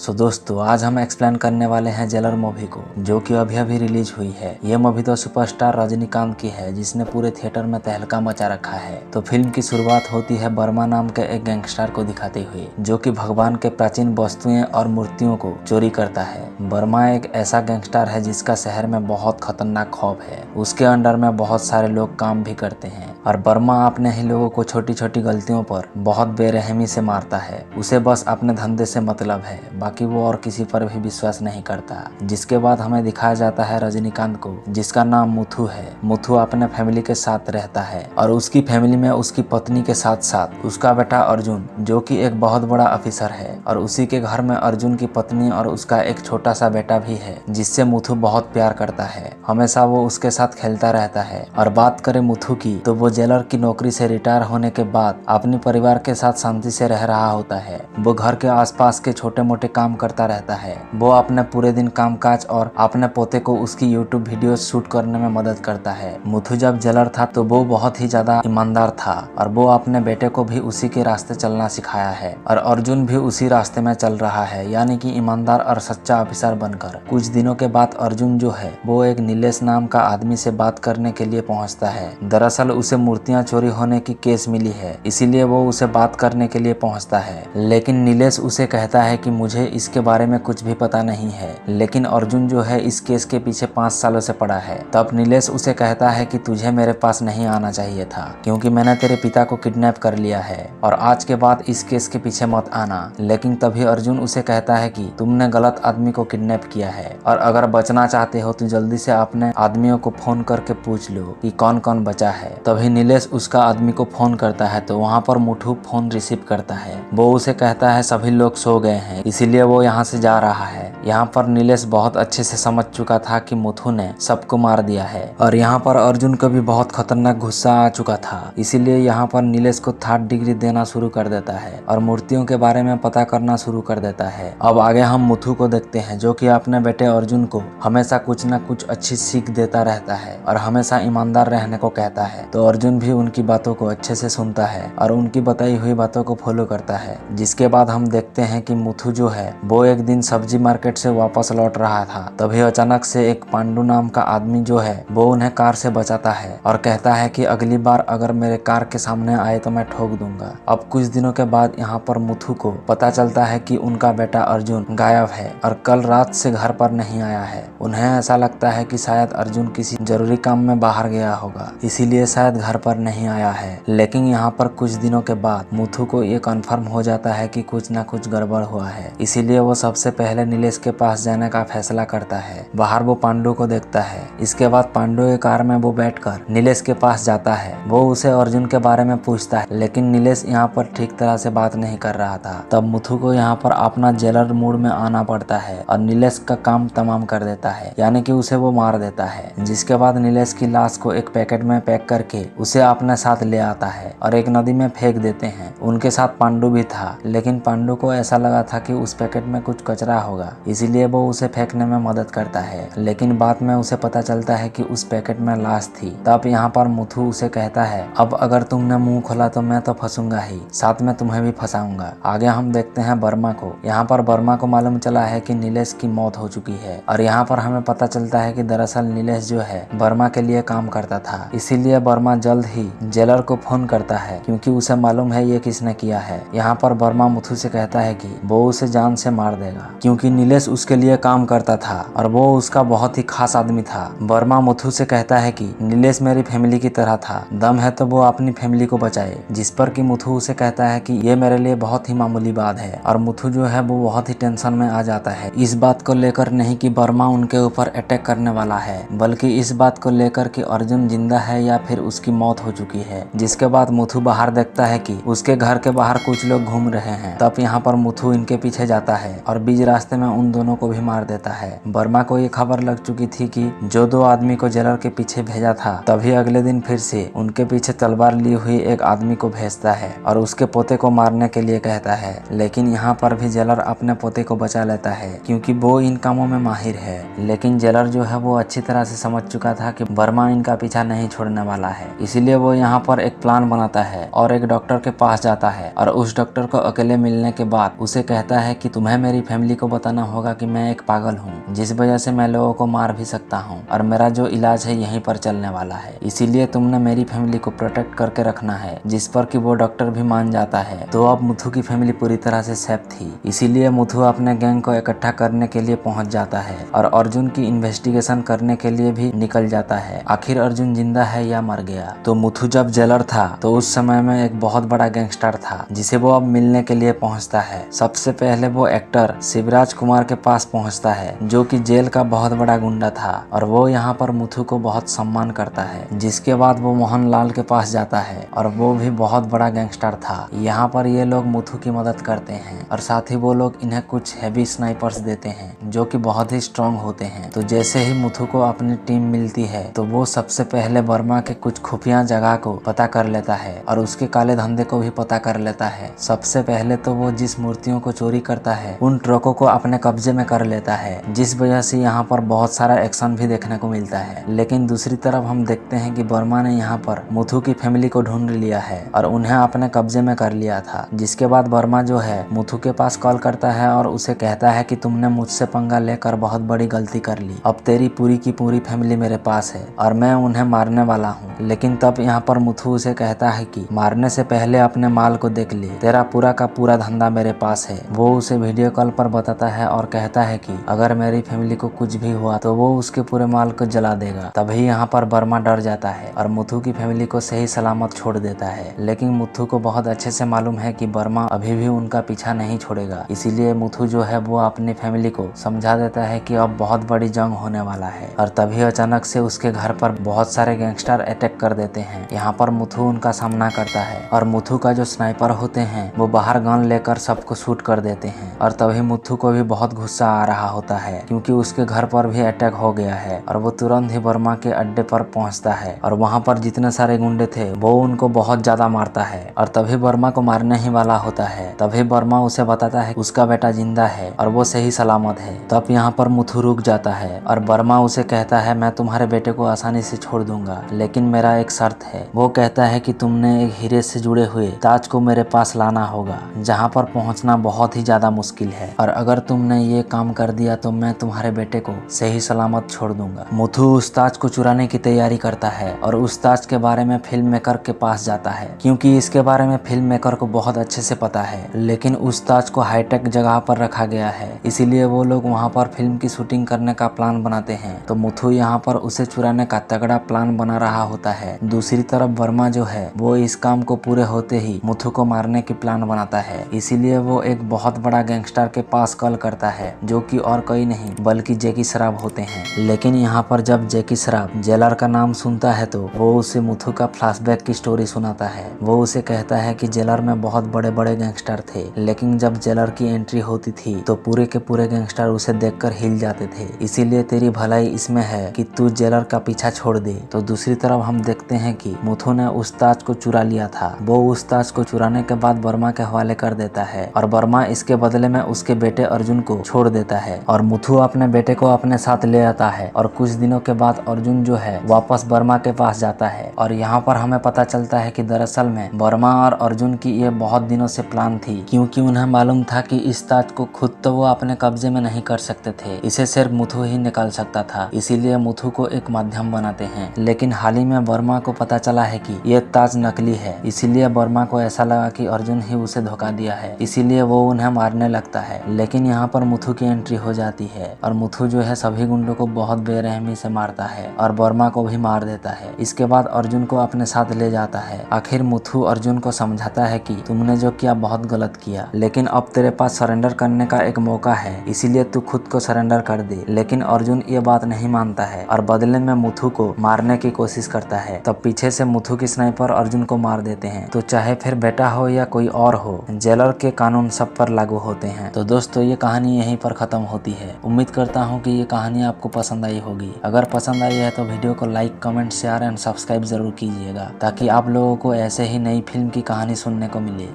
सो दोस्तों, आज हम एक्सप्लेन करने वाले हैं जेलर मूवी को, जो कि अभी अभी रिलीज हुई है। ये मूवी तो सुपरस्टार रजनीकांत की है, जिसने पूरे थिएटर में तहलका मचा रखा है। तो फिल्म की शुरुआत होती है वर्मा नाम के एक गैंगस्टर को दिखाते हुए, जो कि भगवान के प्राचीन वस्तुएं और मूर्तियों को चोरी करता है। वर्मा एक ऐसा गैंगस्टर है जिसका शहर में बहुत खतरनाक खौफ है। उसके अंडर में बहुत सारे लोग काम भी करते हैं और वर्मा अपने ही लोगों को छोटी छोटी गलतियों पर बहुत बेरहमी से मारता है। उसे बस अपने धंधे से मतलब है, बाकी वो और किसी पर भी विश्वास नहीं करता। जिसके बाद हमें दिखाया जाता है रजनीकांत को, जिसका नाम मुथु है। मुथु अपने फैमिली के साथ रहता है और उसकी फैमिली में उसकी पत्नी के साथ साथ उसका बेटा अर्जुन, जो कि एक बहुत बड़ा ऑफिसर है, और उसी के घर में अर्जुन की पत्नी और उसका एक छोटा सा बेटा भी है, जिससे मुथु बहुत प्यार करता है। हमेशा वो उसके साथ खेलता रहता है। और बात करें मुथु की, तो वो जेलर की नौकरी से रिटायर होने के बाद अपने परिवार के साथ शांति से रह रहा होता है। वो घर के आसपास के छोटे मोटे काम करता रहता है। वो अपने पूरे दिन कामकाज और अपने पोते को उसकी यूट्यूब वीडियो शूट करने में मदद करता है। मुथु जब जेलर था तो वो बहुत ही ज्यादा ईमानदार था और वो अपने बेटे को भी उसी के रास्ते चलना सिखाया है, और अर्जुन भी उसी रास्ते में चल रहा है, यानी कि ईमानदार और सच्चा ऑफिसर बनकर। कुछ दिनों के बाद अर्जुन जो है वो एक नीलेश नाम का आदमी से बात करने के लिए पहुंचता है। दरअसल उसे मूर्तियां चोरी होने की केस मिली है, इसीलिए वो उसे बात करने के लिए पहुंचता है। लेकिन नीलेश उसे कहता है कि मुझे इसके बारे में कुछ भी पता नहीं है। लेकिन अर्जुन जो है इस केस के पीछे 5 सालों से पड़ा है। तब नीलेश उसे कहता है कि तुझे मेरे पास नहीं आना चाहिए था, क्योंकि मैंने तेरे पिता को किडनैप कर लिया है और आज के बाद इस केस के पीछे मत आना। लेकिन तभी अर्जुन उसे कहता है कि तुमने गलत आदमी को किडनैप किया है, और अगर बचना चाहते हो तो जल्दी से अपने आदमियों को फोन करके पूछ लो कि कौन कौन बचा है। तभी नीलेश उसका आदमी को फोन करता है, तो वहाँ पर मुथु फोन रिसीव करता है। वो उसे कहता है सभी लोग सो गए हैं, इसीलिए वो यहाँ से जा रहा है। यहाँ पर नीलेश बहुत अच्छे से समझ चुका था कि मुथु ने सबको मार दिया है, और यहाँ पर अर्जुन को भी बहुत खतरनाक गुस्सा आ चुका था। इसीलिए यहाँ पर नीलेश को 3rd डिग्री देना शुरू कर देता है और मूर्तियों के बारे में पता करना शुरू कर देता है। अब आगे हम मुथु को देखते हैं, जो कि अपने बेटे अर्जुन को हमेशा कुछ न कुछ अच्छी सीख देता रहता है और हमेशा ईमानदार रहने को कहता है। तो अर्जुन भी उनकी बातों को अच्छे से सुनता है और उनकी बताई हुई बातों को फॉलो करता है। जिसके बाद हम देखते हैं कि मुथु जो है वो एक दिन सब्जी मार्केट से वापस लौट रहा था। तभी अचानक से एक पांडु नाम का आदमी जो है वो उन्हें कार से बचाता है और कहता है कि अगली बार अगर मेरे कार के सामने आए तो मैं ठोक दूंगा। अब कुछ दिनों के बाद यहाँ पर मुथु को पता चलता है कि उनका बेटा अर्जुन गायब है और कल रात से घर पर नहीं आया है। उन्हें ऐसा लगता है कि शायद अर्जुन किसी जरूरी काम में बाहर गया होगा, इसीलिए शायद घर पर नहीं आया है। लेकिन यहाँ पर कुछ दिनों के बाद मुथु को ये कंफर्म हो जाता है कि कुछ ना कुछ गड़बड़ हुआ है, इसीलिए वो सबसे पहले नीलेश के पास जाने का फैसला करता है। बाहर वो पांडु को देखता है। इसके बाद पांडु के कार में वो बैठकर नीलेश के पास जाता है। वो उसे अर्जुन के बारे में पूछता है, लेकिन नीलेश यहाँ पर ठीक तरह से बात नहीं कर रहा था। तब मुथु को यहाँ पर अपना जेलर मूड में आना पड़ता है और नीलेश का काम तमाम कर देता है, यानी कि उसे वो मार देता है। जिसके बाद नीलेश की लाश को एक पैकेट में पैक करके उसे अपने साथ ले आता है और एक नदी में फेंक देते हैं। उनके साथ पांडु भी था, लेकिन पांडु को ऐसा लगा था कि उस पैकेट में कुछ कचरा होगा, इसीलिए वो उसे फेंकने में मदद करता है। लेकिन बाद में उसे पता चलता है कि उस पैकेट में लाश थी। तब यहाँ पर मुथु उसे कहता है, अब अगर तुमने मुंह खोला तो मैं तो फंसूंगा ही, साथ में तुम्हें भी फंसाऊंगा। आगे हम देखते हैं वर्मा को। यहाँ पर वर्मा को मालूम चला है कि नीलेश की मौत हो चुकी है, और यहाँ पर हमें पता चलता है कि दरअसल नीलेश जो है वर्मा के लिए काम करता था। इसीलिए वर्मा जल्द ही जेलर को फोन करता है, क्योंकि उसे मालूम है ये किसने किया है। यहाँ पर वर्मा मुथु से कहता है कि वो उसे जान से मार देगा, क्योंकि नीलेश उसके लिए काम करता था और वो उसका बहुत ही खास आदमी था। वर्मा मुथु से कहता है कि नीलेश मेरी फैमिली की तरह था, दम है तो वो अपनी फैमिली को बचाए। जिस पर कि मुथु उसे कहता है कि ये मेरे लिए बहुत ही मामूली बात है, और मुथु जो है वो बहुत ही टेंशन में आ जाता है। इस बात को लेकर नहीं कि वर्मा उनके ऊपर अटैक करने वाला है, बल्कि इस बात को लेकर कि अर्जुन जिंदा है या फिर उसकी मौत हो चुकी है। जिसके बाद मुथु बाहर देखता है कि उसके घर के बाहर कुछ लोग घूम रहे हैं। तब यहाँ पर मुथु इनके पीछे जाता है और बीच रास्ते में उन दोनों को भी मार देता है। वर्मा को ये खबर लग चुकी थी कि जो 2 आदमी को जेलर के पीछे भेजा था, तभी अगले दिन फिर से उनके पीछे तलवार ली हुई एक आदमी को भेजता है और उसके पोते को मारने के लिए कहता है। लेकिन यहाँ पर भी जेलर अपने पोते को बचा लेता है, क्योंकि वो इन कामों में माहिर है। लेकिन जेलर जो है वो अच्छी तरह से समझ चुका था कि वर्मा इनका पीछा नहीं छोड़ने वाला है, इसीलिए वो यहाँ पर एक प्लान बनाता है और एक डॉक्टर के पास जाता है और उस डॉक्टर को अकेले मिलने के बाद उसे कहता है कि तुम्हें मेरी फैमिली को बताना होगा कि मैं एक पागल हूँ, जिस वजह से मैं लोगों को मार भी सकता हूँ और मेरा जो इलाज है यहीं पर चलने वाला है, इसीलिए तुमने मेरी फैमिली को प्रोटेक्ट करके रखना है। जिस पर कि वो डॉक्टर भी मान जाता है। तो अब मुथु की फैमिली पूरी तरह से सेफ थी, इसीलिए मुथु अपने गैंग को इकट्ठा करने के लिए पहुंच जाता है और अर्जुन की इन्वेस्टिगेशन करने के लिए भी निकल जाता है। आखिर अर्जुन जिंदा है या मर गया। तो मुथु जब जेलर था तो उस समय में एक बहुत बड़ा गैंगस्टर था जिसे वो अब मिलने के लिए पहुंचता है। सबसे पहले वो एक्टर शिवराज कुमार के पास पहुंचता है जो कि जेल का बहुत बड़ा गुंडा था और वो यहाँ पर मुथु को बहुत सम्मान करता है। जिसके बाद वो मोहनलाल के पास जाता है और वो भी बहुत बड़ा गैंगस्टर था। यहाँ पर ये लोग मुथु की मदद करते हैं और साथ ही वो लोग इन्हें कुछ हैवी स्नाइपर्स देते हैं जो कि बहुत ही स्ट्रॉन्ग होते हैं। तो जैसे ही मुथु को अपनी टीम मिलती है तो वो सबसे पहले बर्मा के कुछ खुफिया जगह को पता कर लेता है और उसके काले धंधे को भी पता कर लेता है। सबसे पहले तो वो जिस मूर्तियों को चोरी करता है उन ट्रकों को अपने कब्जे में कर लेता है, जिस वजह से यहाँ पर बहुत सारा एक्शन भी देखने को मिलता है। लेकिन दूसरी तरफ हम देखते हैं कि बर्मा ने यहाँ पर मुथु की फैमिली को ढूंढ लिया है और उन्हें अपने कब्जे में कर लिया था। जिसके बाद बर्मा जो है मुथु के पास कॉल करता है और उसे कहता है कि तुमने मुझसे पंगा लेकर बहुत बड़ी गलती कर ली, अब तेरी पूरी की पूरी फैमिली मेरे पास है और मैं उन्हें मारने वाला हूँ। लेकिन तब यहाँ पर मुथु उसे कहता है कि मारने से पहले अपने माल को देख ले, तेरा पूरा का पूरा धंधा मेरे पास है। वो उसे वीडियो कॉल पर बताता है और कहता है कि अगर मेरी फैमिली को कुछ भी हुआ तो वो उसके पूरे माल को जला देगा। तभी यहाँ पर बर्मा डर जाता है और मुथु की फैमिली को सही सलामत छोड़ देता है। लेकिन मुथु को बहुत अच्छे से मालूम है कि बर्मा अभी भी उनका पीछा नहीं छोड़ेगा, इसीलिए मुथु जो है वो अपनी फैमिली को समझा देता है कि अब बहुत बड़ी जंग होने वाला है। और तभी अचानक से उसके घर पर बहुत सारे गैंगस्टर अटैक कर देते हैं। यहाँ पर मुथु उनका सामना करता है और मुथु का जो स्नाइपर होते हैं वो बाहर गन लेकर सबको शूट कर देते हैं। और तभी मुथु को भी बहुत गुस्सा आ रहा होता है क्योंकि उसके घर पर भी अटैक हो गया है और वो तुरंत ही बर्मा के अड्डे पर पहुंचता है और वहां पर जितने सारे गुंडे थे वो उनको बहुत ज्यादा मारता है। और तभी बर्मा को मारने ही वाला होता है, तभी बर्मा उसे बताता है उसका बेटा जिंदा है और वो सही सलामत है। तब यहाँ पर मुथु रुक जाता है और बर्मा उसे कहता है मैं तुम्हारे बेटे को आसानी से छोड़ दूंगा, लेकिन मेरा एक शर्त है। वो कहता है कि तुमने एक हीरे से जुड़े हुए ताज को मेरे पास लाना होगा जहाँ पर पहुँचना बहुत ही ज्यादा मुश्किल है, और अगर तुमने ये काम कर दिया तो मैं तुम्हारे बेटे को सही सलामत छोड़ दूंगा। मुथु उस ताज को चुराने की तैयारी करता है और उस ताज के बारे में फिल्म मेकर के पास जाता है क्योंकि इसके बारे में फिल्म मेकर को बहुत अच्छे से पता है। लेकिन उस ताज को हाईटेक जगह पर रखा गया है, इसीलिए वो लोग वहाँ पर फिल्म की शूटिंग करने का प्लान बनाते हैं। तो मुथु यहाँ पर उसे चुराने का तगड़ा प्लान बना रहा होता है। दूसरी तरफ वर्मा जो है वो इस काम को पूरे होते ही मुथु को मारने की प्लान बनाता है, इसीलिए वो एक बहुत बड़ा गैंगस्टर के पास कॉल करता है जो कि और कोई नहीं बल्कि जैकी श्रॉफ होते हैं। लेकिन यहाँ पर जब जैकी श्रॉफ जेलर का नाम सुनता है तो वो उसे मुथु का फ्लैशबैक की स्टोरी सुनाता है। वो उसे कहता है कि जेलर में बहुत बड़े बड़े गैंगस्टर थे, लेकिन जब जेलर की एंट्री होती थी तो पूरे के पूरे गैंगस्टर उसे देखकर हिल जाते थे, इसीलिए तेरी भलाई इसमें है कि तू जेलर का पीछा छोड़ दे। तो दूसरी तरफ हम देखते हैं कि मुथु ने उस ताज को चुरा लिया था। वो उस ताज को चुराने के बाद बर्मा के हवाले कर देता है और बर्मा इसके बदले में उसके बेटे अर्जुन को छोड़ देता है और मुथु अपने बेटे को अपने साथ ले आता है। और कुछ दिनों के बाद अर्जुन जो है वापस बर्मा के पास जाता है और यहाँ पर हमें पता चलता है कि दरअसल में बर्मा और अर्जुन की ये बहुत दिनों से प्लान थी, क्योंकि उन्हें मालूम था कि इस ताज को खुद तो वो अपने कब्जे में नहीं कर सकते थे, इसे सिर्फ मुथु ही निकाल सकता था, इसीलिए मुथु को एक माध्यम बनाते हैं। लेकिन हाल ही में बर्मा को पता चला है कि ये ताज नकली है, इसीलिए बर्मा को ऐसा लगा कि अर्जुन ही उसे धोखा दिया है, इसीलिए वो उन्हें मारने लगता है। लेकिन यहाँ पर मुथु की एंट्री हो जाती है और मुथु जो है सभी गुंडों को बहुत बेरहमी से मारता है और बर्मा को भी मार देता है। इसके बाद अर्जुन को अपने साथ ले जाता है। आखिर मुथु अर्जुन को समझाता है कि तुमने जो किया बहुत गलत किया, लेकिन अब तेरे पास सरेंडर करने का एक मौका है, इसीलिए तू खुद को सरेंडर कर दे। लेकिन अर्जुन ये बात नहीं मानता है और बदले में मुथु को मारने की कोशिश करता है। तब पीछे से मुथु की स्नाइपर अर्जुन को मार देते हैं। तो चाहे फिर बेटा हो या कोई और हो, जेलर के कानून सब पर लागू होते हैं। तो दोस्तों ये कहानी यहीं पर खत्म होती है। उम्मीद करता हूँ कि ये कहानी आपको पसंद आई होगी। अगर पसंद आई है तो वीडियो को like, comment, share and subscribe जरूर कीजिएगा ताकि आप लोगों को ऐसे ही नई फिल्म की कहानी सुनने को मिले।